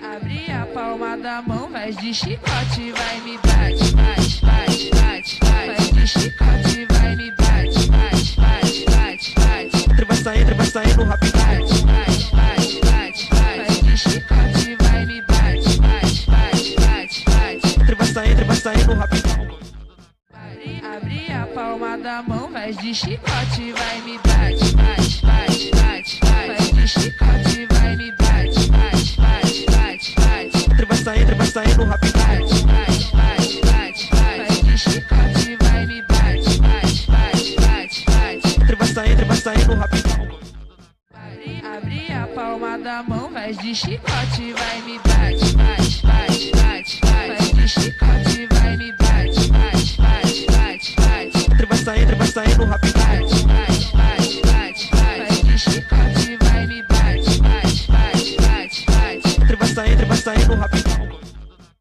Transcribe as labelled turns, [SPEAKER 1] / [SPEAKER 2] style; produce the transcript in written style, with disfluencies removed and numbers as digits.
[SPEAKER 1] Abre a palma da mão, vai de chicote, vai me bate, bate, bate, bate, bate. Vai de chicote, vai me bate, bate, bate, bate, bate.
[SPEAKER 2] Vai saindo rápido.
[SPEAKER 1] Bate, bate, bate, bate, bate. Vai de chicote, vai me bate, bate, bate, bate, bate.
[SPEAKER 2] Vai saindo rápido.
[SPEAKER 1] Abre a palma da mão, vai de chicote, vai me bate, bate, bate, bate, bate. Vai de chicote, vai me bate, bate, bate, bate, bate.
[SPEAKER 2] Vai saindo rápido.
[SPEAKER 1] Bate, bate, bate, bate, bate. Vai de chicote, vai me bate, bate, bate, bate, bate.
[SPEAKER 2] Vai saindo rápido.
[SPEAKER 1] Abre a palma da mão, vai de chicote, vai me bate, bate, bate, bate, bate. Vai de chicote, vai me bate, bate, bate, bate, bate.
[SPEAKER 2] Vai saindo rápido.
[SPEAKER 1] Bate, bate, bate, bate, bate. Vai de chicote, vai me bate, bate, bate, bate, bate.
[SPEAKER 2] Vai saindo rápido.